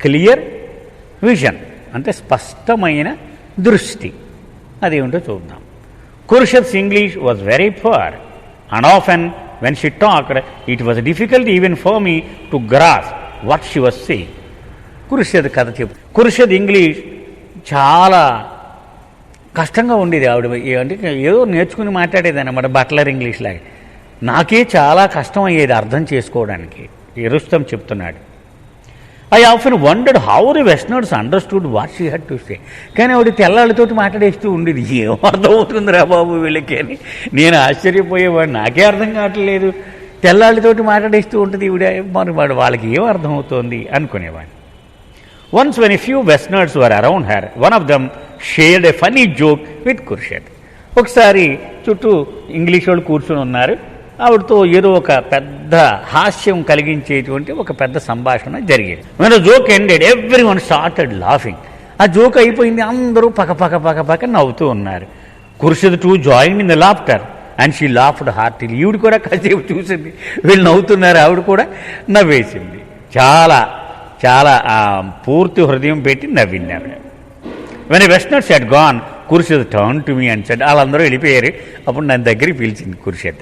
Clear vision, అంటే స్పష్టమైన దృష్టి. అదేమిటో చూద్దాం. Khurshed's English was very poor and often when she talked, it was difficult even for me to grasp what she was saying. ఖుర్షద్ కథ చెప్పు. ఖుర్షద్ English చాలా కష్టంగా ఉండేది. ఆవిడ అంటే ఏదో నేర్చుకుని మాట్లాడేది అన్నమాట, బట్లర్ ఇంగ్లీష్ లాగా. నాకే చాలా కష్టం అయ్యేది అర్థం చేసుకోవడానికి. రుస్తం చెప్తున్నాడు. I often wondered how the westerners understood what she had to say. కానీ ఆవిడ తెల్లాళ్ళతోటి మాట్లాడేస్తూ ఉండేది. ఏం అర్థం అవుతుందిరా బాబు వీళ్ళకి అని నేను ఆశ్చర్యపోయేవాడు. నాకే అర్థం కావట్లేదు, తెల్లాళ్ళతోటి మాట్లాడేస్తూ ఉంటుంది ఈవిడ, మరి వాడు వాళ్ళకి ఏం అర్థం అవుతోంది అనుకునేవాడు. Once when a few westerners were around her, one of them shared a funny joke with Khurshed. ఒకసారి చుట్టూ ఇంగ్లీష్ వాళ్ళు కూర్చొని ఉన్నారు. ఆవిడతో ఏదో ఒక పెద్ద హాస్యం కలిగించేటువంటి ఒక పెద్ద సంభాషణ జరిగేది. మన joke ended, everyone started laughing. ఆ జోక్ అయిపోయింది, అందరూ పక్క నవ్వుతూ ఉన్నారు. Khurshed too join in the laughter and she laughed heartily. ఈవిడ కూడా కాసేపు చూసింది, వీళ్ళు నవ్వుతున్నారు, ఆవిడ కూడా నవ్వేసింది. చాలా చాలా పూర్తి హృదయం పెట్టి నవ్వింది ఆవిడ. When westerners had gone, Khurshed turn to me and said. వాళ్ళందరూ వెళ్ళిపోయారు. అప్పుడు నన్ను దగ్గరికి పిలిచింది Khurshed.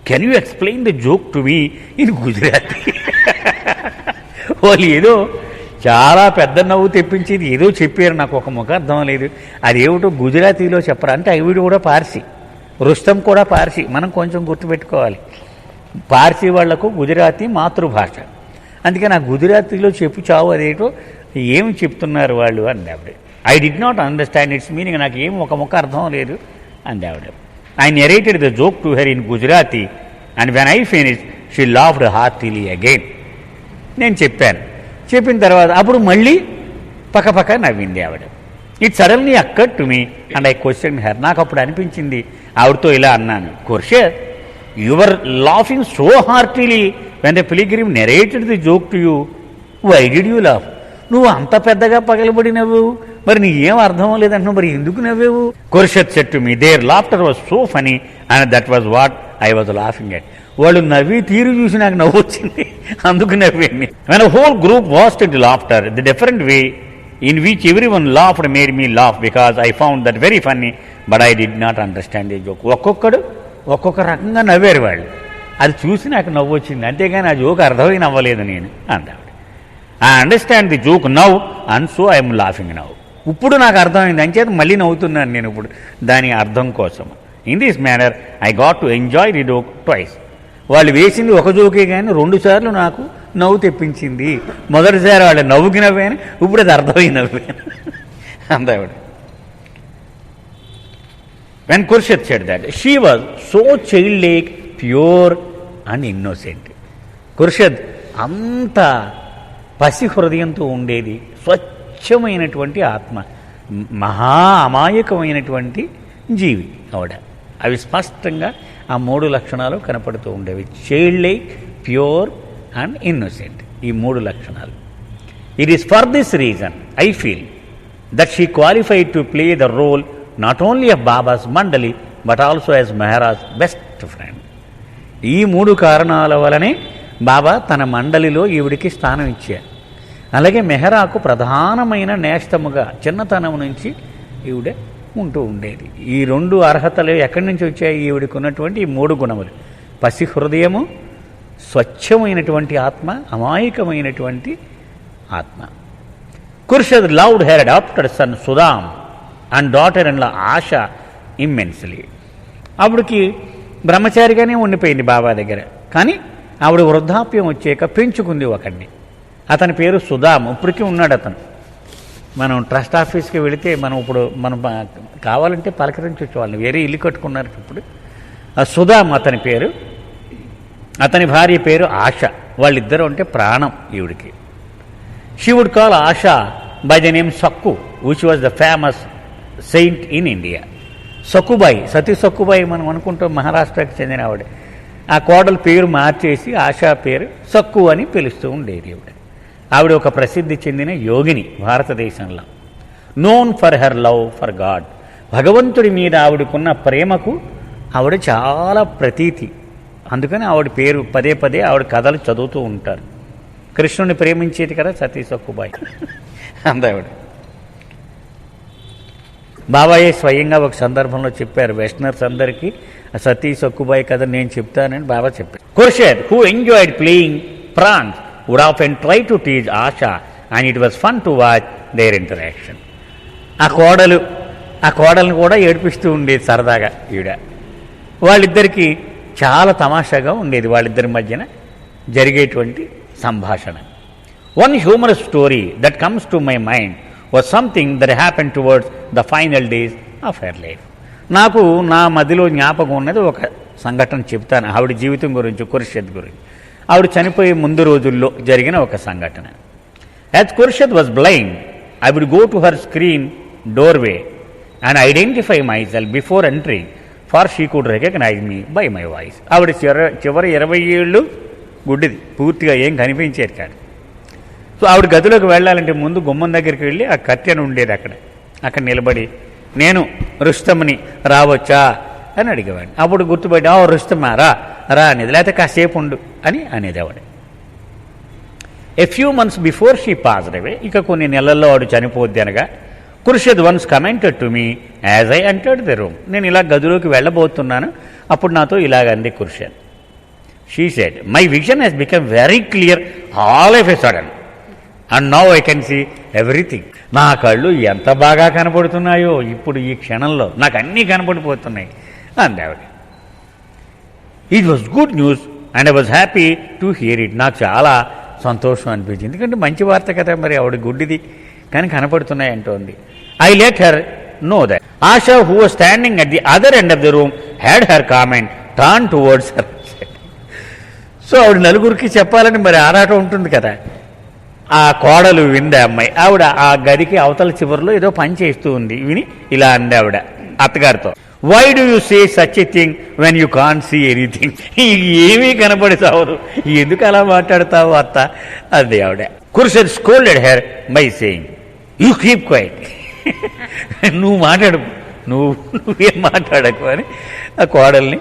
Can you explain the joke to me in Gujarati? వాళ్ళు ఏదో చాలా పెద్ద నవ్వు తెప్పించేది ఏదో చెప్పారు, నాకు ఒక ముఖ అర్థం లేదు. అదేమిటో గుజరాతీలో చెప్పరా అంటే, వీడు కూడా పార్సీ, రుస్తం కూడా పార్సీ. మనం కొంచెం గుర్తుపెట్టుకోవాలి, పార్సీ వాళ్లకు గుజరాతీ మాతృభాష. అందుకని ఆ గుజరాతీలో చెప్పు చావు, అదేటో ఏమి చెప్తున్నారు వాళ్ళు అంది ఆవిడ. I did not understand it's meaning. నాకు ఏం ఒక ముఖ అర్థం లేదు అంది ఆవిడ. I narrated the joke to her in Gujarati and when I finished, she laughed heartily again. నేను చెప్పిన తర్వాత అప్పుడు మళ్ళీ పక్క నవ్వింది ఆవిడ. It suddenly occurred to me and I question her. నాకు అప్పుడు అనిపించింది, ఆవిడతో ఇలా అన్నాను, Khurshed, you were laughing so heartily when the pilgrim narrated the joke to you, why did you laugh? నువ్వు అంత పెద్దగా పగలబడి నవ్వు, మరి నీకేం అర్థం లేదంటున్నావు, మరి ఎందుకు నవ్వేవు? Khurshed said to me, their laughter was so funny and that was what I was laughing at. వాళ్ళు నవ్వి తీరు చూసి నాకు నవ్వు వచ్చింది, అందుకు నవ్వేండి. When a whole group burst it laughter, the different way in which everyone laughed made me laugh because I found that very funny but I did not understand the joke. ఒక్కొక్కడు ఒక్కొక్క రకంగా నవ్వారు వాళ్ళు, అది చూసి నాకు నవ్వు వచ్చింది, అంతేగాని ఆ జోక్ అర్థమై నవ్వలేదు నేను అంటాడు. I understand the joke now and so I'm laughing now. ఇప్పుడు నాకు అర్థమైంది, అంచేత మళ్ళీ నవ్వుతున్నాను నేను ఇప్పుడు దాని అర్థం కోసం. In this manner I got to enjoy the joke twice. వాళ్ళు వేసింది ఒక జోకే కానీ 2 సార్లు నాకు నవ్వు తెప్పించింది. మొదటిసారి వాళ్ళు నవ్వుకి నవ్వాను, ఇప్పుడు అది అర్థమై నవ్వాను అందావిడ. When Khurshed said that she was so childlike, pure and innocent. Khurshed అంత పసి హృదయంతో ఉండేది, స్వచ్ఛమైనటువంటి ఆత్మ, మహా అమాయకమైనటువంటి జీవి ఆవిడ. అవి స్పష్టంగా ఆ 3 లక్షణాలు కనపడుతూ ఉండేవి, చైల్డ్-లైక్, ప్యూర్ అండ్ ఇన్నోసెంట్, ఈ 3 లక్షణాలు. It is for this reason I feel that she qualified to play the role not only of Baba's mandali but also as Mehera's best friend. ఈ 3 కారణాల వలనే బాబా తన మండలిలో ఈవిడికి స్థానం ఇచ్చారు. అలాగే మెహరాకు ప్రధానమైన నేస్తముగా చిన్నతనం నుంచి ఈవిడ ఉంటూ ఉండేది. ఈ 2 అర్హతలు ఎక్కడి నుంచి వచ్చాయి? ఈవిడికి ఉన్నటువంటి ఈ 3 గుణములు: పసి హృదయము, స్వచ్ఛమైనటువంటి ఆత్మ, అమాయకమైనటువంటి ఆత్మ. Khurshed loved her adopted son Sudam and daughter in law Asha immensely. ఆవిడకి బ్రహ్మచారిగానే ఉండిపోయింది బాబా దగ్గర, కానీ ఆవిడ వృద్ధాప్యం వచ్చాక పెంచుకుంది ఒకడిని. అతని పేరు సుదామ్. ఇప్పటికీ ఉన్నాడు అతను. మనం ట్రస్ట్ ఆఫీస్కి వెళితే మనం కావాలంటే పలకరించవచ్చు వాళ్ళని. వేరే ఇల్లు కట్టుకున్నారు ఇప్పుడు. ఆ సుదామ్ అతని పేరు. అతని భార్య పేరు ఆశ. వాళ్ళిద్దరూ అంటే ప్రాణం ఈవిడికి. She would call Asha by the name Sakku which was the famous saint in India. Sakkubai, Sati Sakkubai మనం అనుకుంటాం, మహారాష్ట్రకి చెందిన ఆవిడ. ఆ కోడల పేరు మార్చేసి ఆశా పేరు సక్కు అని పిలుస్తూ ఉండేది ఆవిడ. ఆవిడ ఒక ప్రసిద్ధి చెందిన యోగిని భారతదేశంలో. Known for her love for God. భగవంతుడి మీద ఆవిడకున్న ప్రేమకు ఆవిడ చాలా ప్రతీతి. అందుకని ఆవిడ పేరు పదే ఆవిడ కథలు చదువుతూ ఉంటారు. కృష్ణుని ప్రేమించేది కదా సతీ సక్కుబాయి అందావిడ. బాబాయే స్వయంగా ఒక సందర్భంలో చెప్పారు, వెస్టర్నర్స్ అందరికీ సతీ సక్కుబాయి కథ నేను చెప్తానని బాబా చెప్పారు. Khurshed, who enjoyed playing pranks, would often try to tease Asha and it was fun to watch their interaction. ఆ కోడల్ని కూడా ఏడిపిస్తూ ఉండేది సరదాగా ఈవిడ. వాళ్ళిద్దరికీ చాలా తమాషాగా ఉండేది వాళ్ళిద్దరి మధ్యన జరిగేటువంటి సంభాషణ. One humorous story that comes to my mind was something that happen towards the final days of her life. నాకు నా మదిలో జ్ఞాపకం ఉన్నది ఒక సంఘటన చెప్తాను, ఆవిడ జీవితం గురించి, ఖుర్షద్ గురించి. ఆవిడ చనిపోయే ముందు రోజుల్లో జరిగిన ఒక సంఘటన. As Khurshed was blind, I would go to her screen doorway and identify myself before entering for she could recognise me by my voice. ఆవిడ చివరి 20 ఏళ్ళు గుడ్డిది, పూర్తిగా ఏం కనిపించేది కాదు. సో ఆవిడ గదిలోకి వెళ్ళాలంటే ముందు గుమ్మం దగ్గరికి వెళ్ళి ఆ కర్టెన్ ఉండేది అక్కడ నిలబడి, నేను రుస్తమ్ని రావచ్చా అని అడిగేవాడిని. అప్పుడు గుర్తుపట్టి, రుస్తమా రా అనేది, లేకపోతే కాసేపు ఉండు అని అనేది ఆవిడ. A few months before she passed away, ఇక కొన్ని నెలల్లో ఆవిడ చనిపోద్ది అనగా, Khurshed once commented to me as I entered the room. నేను ఇలా గదిలోకి వెళ్ళబోతున్నాను, అప్పుడు నాతో ఇలాగంది Khurshed. She said, my vision has become very clear all of a sudden and now I can see everything. నా కళ్ళు ఎంత బాగా కనపడుతున్నాయో ఇప్పుడు ఈ క్షణంలో, నాకు అన్నీ కనపడిపోతున్నాయి అంది ఆవిడ. It was good news and I was happy to hear it. నాకు చాలా సంతోషం అనిపించింది, ఎందుకంటే మంచి వార్త కదా, మరి ఆవిడ గుడ్డిది కానీ కనపడుతున్నాయి అంటోంది. I let her know that ASHA, who was standing at the other end of the room, had her comment turn towards her. So ఆవిడ నలుగురికి చెప్పాలని మరి ఆరాటం ఉంటుంది కదా. ఆ కోడలు వింది అమ్మాయి. ఆవిడ ఆ గదికి అవతల చివరిలో ఏదో పని చేస్తూ ఉంది, విని ఇలా అంది ఆవిడ అత్తగారితో, why do you say such a thing when you can't see anything. ఏమీ కనపడతావు, ఎందుకు అలా మాట్లాడతావు అత్త అంది ఆవిడ. Khurshed scolded her by saying, you keep quiet. నువ్వు మాట్లాడు, నువ్వేం మాట్లాడకు అని ఆ కోడల్ని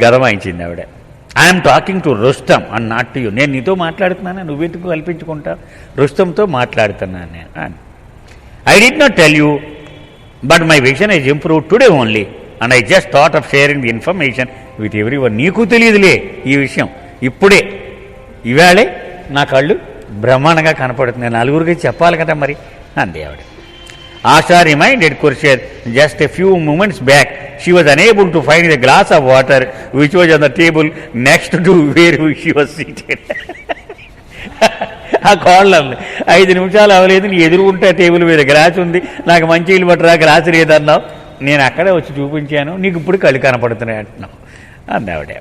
గదమాయించింది ఆవిడ. I'm talking to Rustom and not to you. నేను నీతో మాట్లాడుతున్నాను, నువ్వెందుకు కల్పించుకుంటావు, రుస్తమ్తో మాట్లాడుతున్నాను నేను అని. I did not tell you but my vision is improve today only and I just thought of sharing the information with every one. నీకు తెలియదులే ఈ విషయం, ఇప్పుడే ఇవాళే నా కళ్ళు బ్రహ్మాండంగా కనపడుతుంది, నలుగురికి చెప్పాలి కదా మరి అంది ఆవిడ. Asha reminded Khurshid just a few moments back she was unable to find the glass of water which was on the table next to where she was seated. ఆ కోళ్ళని 5 నిమిషాలు అవ్వలేదు, నీ ఎదురుగుంటే టేబుల్ మీద గ్లాస్ ఉంది, నాకు మంచి ఇల్లు పట్టరా, గ్లాస్ లేదన్నావు, నేను అక్కడే వచ్చి చూపించాను, నీకు ఇప్పుడు కళ్ళు కనపడుతున్నాయి అంటున్నావు అంది ఆవిడ.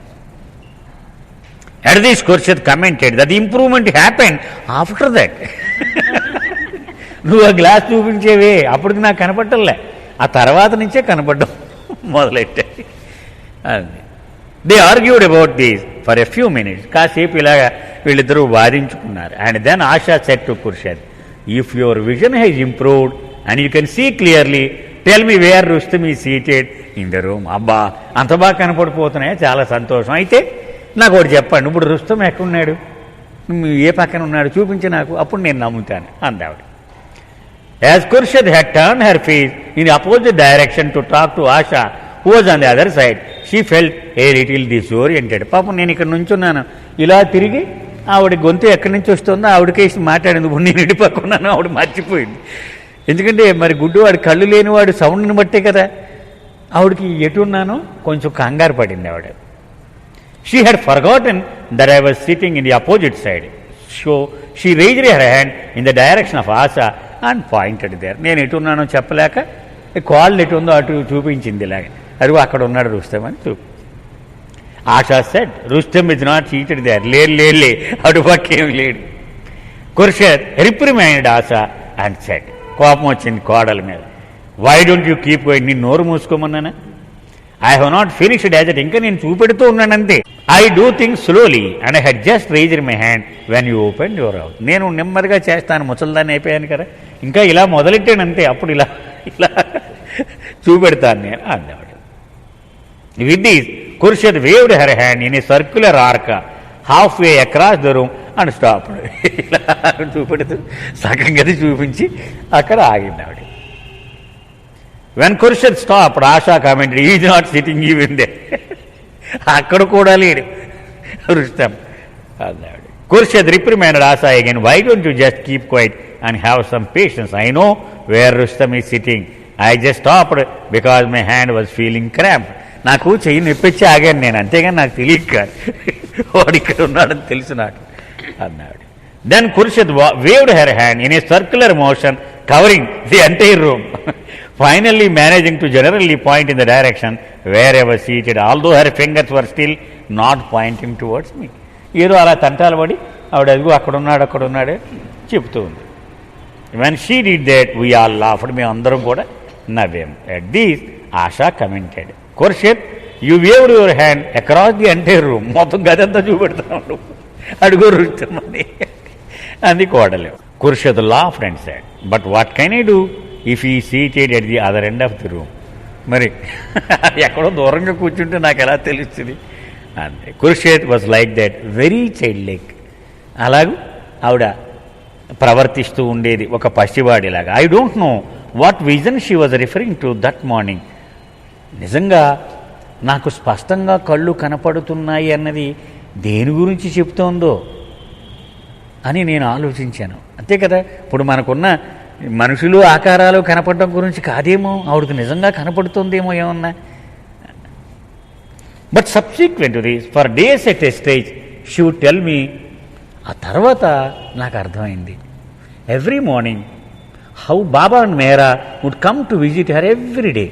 At this Khurshid commented that the improvement happened after that. నువ్వు ఆ గ్లాస్ చూపించేవే అప్పటికి నాకు కనపట్టలే, ఆ తర్వాత నుంచే కనపడ్డం మొదలెట్టాయి అంది. They argued about these for a few minutes. కాసేపు ఇలాగా వీళ్ళిద్దరూ వాదించుకున్నారు. And then Asha said to Khurshed, if your vision has improved and you can see clearly tell me where Rustom is seated in the room. అబ్బా అంత బాగా కనపడిపోతున్నాయా, చాలా సంతోషం. అయితే నాకు ఒకటి చెప్పండి, ఇప్పుడు రుస్తమ్ ఎక్కడున్నాడు, ఏ పక్కన ఉన్నాడు చూపించి నాకు, అప్పుడు నేను నమ్ముతాను అందావిడ. As Khurshid had turned her face in the opposite direction to talk to Asha, who was on the other side, she felt a little disoriented. పాపం నేను ఇక్కడ నుంచున్నాను, ఇలా తిరిగి ఆవిడ గొంతు ఎక్కడి నుంచి వస్తుందో ఆవిడకేసి మాట్లాడింది. ఇప్పుడు నేను ఇటు పక్కన్నాను, ఆవిడ మర్చిపోయింది. ఎందుకంటే మరి గుడ్డువాడు, కళ్ళు లేనివాడు సౌండ్ని బట్టే కదా ఆవిడకి ఎటున్నానో కొంచెం కంగారు పడింది ఆవిడ. She had forgotten that I was sitting in the opposite side. So she raised her hand in the direction of Asha and pointed there. నేను ఎటున్నానో చెప్పలేక కాళ్ళు ఎటు ఉందో అటు చూపించింది ఇలాగే, అదిగో అక్కడ ఉన్నాడు రుస్తమ్ అని చూపి. Asha said, Rustom is not seated there. లే అటు పక్కేమి లేడు. Khurshed reprimanded Asha and said, కోపం వచ్చింది కోడల మీద, why don't you keep going, నేను నోరు మూసుకోమన్నానా, I have not finished as it, ఇంకా నేను చూపెడుతూ ఉన్నానంతే. I do things slowly and I had just raised my hand when you open your house. నేను నెమ్మదిగా చేస్తాను, ముసల్దాన్ని అయిపోయాను కదా, ఇంకా ఇలా మొదలెట్టానంతే, అప్పుడు ఇలా చూపెడతాను నేను అన్నాడు. With this Khurshid waved her hand in a circular arc halfway across the room and stop ఇలా చూపెడుతూ సగం గది చూపించి అక్కడ ఆగింది ఆవిడ. When Khurshed stop Asha commented is not sitting even there. అక్కడ కూడా లేడు రుస్తం అన్నాడు. Khurshed reprimanded Asha again, why don't you just keep quiet and have some patience, I know where Rustom is sitting, I just stopped because my hand was feeling cramp. నాకు చెయ్యి నొప్పించి ఆగాను నేను, అంతేగాని నాకు తెలియదు కాదు, వాడు ఇక్కడ ఉన్నాడని తెలుసు నాకు అన్నాడు. Then Khurshed waved her hand in a circular motion covering the entire room, finally managing to generally point in the direction where ever seated, although her fingers were still not pointing towards me. ఏదో అలా తంటాలు పడి ఆవిడ అదిగో అక్కడున్నాడే చెప్తూ ఉంది. When she did that we all laughed, మేము అందరం కూడా నవ్వాం. At these Asha commented, Khurshed you waved your hand across the entire room, మొత్తం గదంతా చూపెడుతున్నాడు అడుగు రుచుమని అంది కోడలు. Khurshed laughed and said, but what can I do if he seated at the other end of the room, మరి ఎక్కడో దూరంగా కూర్చుంటే నాకు ఎలా తెలుస్తుంది అంతే. Khurshed was like that, very child like, అలాగూ ఆవిడ ప్రవర్తిస్తూ ఉండేది ఒక పసివాడిలాగా. I don't know what vision she was referring to that morning, నిజంగా నాకు స్పష్టంగా కళ్ళు కనపడుతున్నాయి అన్నది దేని గురించి చెప్తోందో అని నేను ఆలోచించాను. అంతే కదా, ఇప్పుడు మనకున్న మనుషులు ఆకారాలు కనపడడం గురించి కాదేమో, ఆవిడకి నిజంగా కనపడుతుందేమో ఏమన్నా. But subsequent to this for days at a stage she would tell me, ఆ తర్వాత నాకు అర్థమైంది, every morning how Baba and Mehra would come to visit her every day.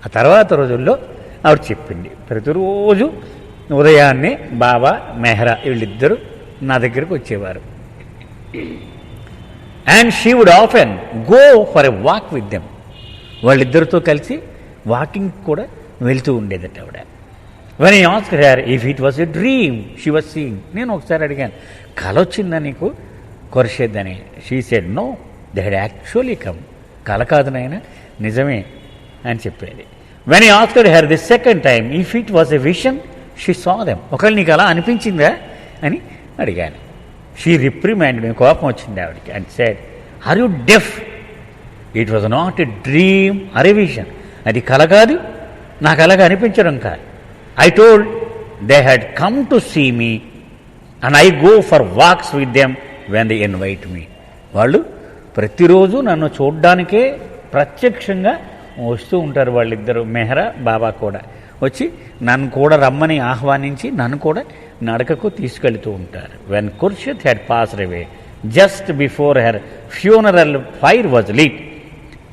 ఆ తర్వాత రోజుల్లో ఆవిడ చెప్పింది, ప్రతిరోజు ఉదయాన్నే బాబా మెహరా వీళ్ళిద్దరూ నా దగ్గరకు వచ్చేవారు. And she would often go for a walk with them, వాళ్ళిద్దరితో కలిసి వాకింగ్ కూడా వెళ్తూ ఉండేదట ఆవిడ. When I asked her if it was a dream she was seeing, నేను ఒకసారి అడిగాను, కల వచ్చిందా నీకు ఖుర్షద్ అని. She said no, they had actually come, కల కాదు నాయన నిజమే అని చెప్పేది. When I asked her the second time if it was a vision she saw them, ఒకవేళ నీకు అలా అనిపించిందా అని అడిగాను. షీ రిప్రిమెండ్ మీ, కోపం వచ్చింది ఆవిడకి. And said, are you deaf, it was not a dream or a vision, అది కల కాదు, నాకు అలాగా అనిపించడం కాదు. I told they had come to see me and I go for walks with them when they invite me, వాళ్ళు ప్రతిరోజు నన్ను చూడ్డానికే ప్రత్యక్షంగా వస్తూ ఉంటారు వాళ్ళిద్దరు, మెహరా బాబా కూడా వచ్చి నన్ను కూడా రమ్మని ఆహ్వానించి నన్ను కూడా నడకకు తీసుకెళ్తూ ఉంటారు. When Khurshed had passed away just before her funeral fire was lit,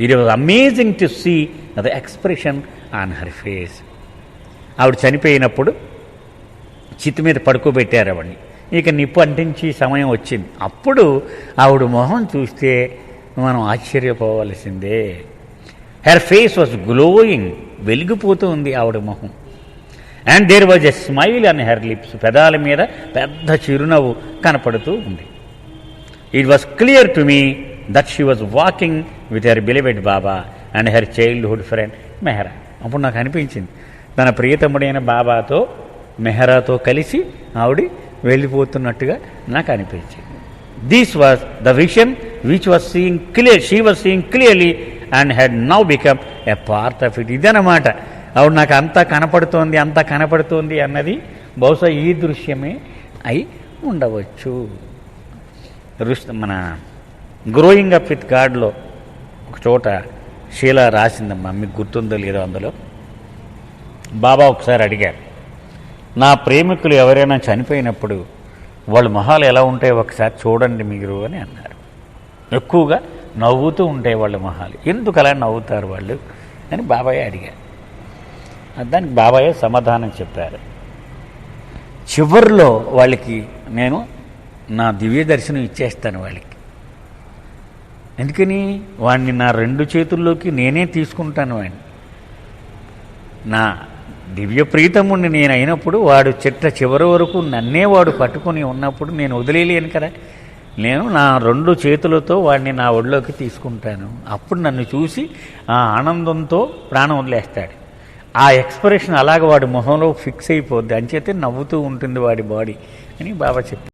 it was amazing to see the expression on her face. ఆవిడ చనిపోయినప్పుడు చితి మీద పడుకోబెట్టారు ఆవిడ్ని, ఇక నిప్పు అంటించి సమయం వచ్చింది. అప్పుడు ఆవిడ మొహం చూస్తే మనం ఆశ్చర్యపోవలసిందే. హెర్ ఫేస్ వాజ్ గ్లోయింగ్, వెలిగిపోతూ ఉంది ఆవిడ మొహం. And there was a smile on her lips, పెదాల మీద పెద్ద చిరునవ్వు కనపడుతూ ఉంది. It was clear to me that she was walking with her beloved Baba and her childhood friend Mehera. అప్పుడు నాకు అనిపించింది, తన ప్రియతముడైన బాబాతో మెహరాతో కలిసి ఆవిడ వెళ్ళిపోతున్నట్టుగా నాకు అనిపించింది. This was the vision which was seeing clear, she was seeing clearly and had now become a part of it. ఇదన్నమాట, ఆవిడ నాకు అంతా కనపడుతోంది అన్నది బహుశా ఈ దృశ్యమే అయి ఉండవచ్చు. మన గ్రోయింగ్ అప్ విత్ గాడ్లో ఒక చోట షీలా రాసిందమ్మా, మీకు గుర్తుందో లేదో, అందులో బాబా ఒకసారి అడిగారు, నా ప్రేమికులు ఎవరైనా చనిపోయినప్పుడు వాళ్ళ మొహాలు ఎలా ఉంటాయో ఒకసారి చూడండి మీరు అని అన్నారు. ఎక్కువగా నవ్వుతూ ఉంటాయి వాళ్ళ మొహాలు, ఎందుకు అలా నవ్వుతారు వాళ్ళు అని బాబాయ్ అడిగారు. దానికి బాబాయ్ సమాధానం చెప్పారు, చివరిలో వాళ్ళకి నేను నా దివ్య దర్శనం ఇచ్చేస్తాను వాళ్ళకి, ఎందుకని వాడిని నా 2 చేతుల్లోకి నేనే తీసుకుంటాను, వాడిని నా దివ్య ప్రీతముడిని నేను అయినప్పుడు వాడు చివరి వరకు నన్నే వాడు పట్టుకొని ఉన్నప్పుడు నేను వదిలేయలేను కదా, నేను నా 2 చేతులతో వాడిని నా ఒడిలోకి తీసుకుంటాను. అప్పుడు నన్ను చూసి ఆ ఆనందంతో ప్రాణం వదిలేస్తాడు. ఆ ఎక్స్ప్రెషన్ అలాగ వాడి మొహంలో ఫిక్స్ అయిపోద్ది, అంచేతే నవ్వుతూ ఉంటుంది వాడి బాడీ అని బాబా చెప్పారు.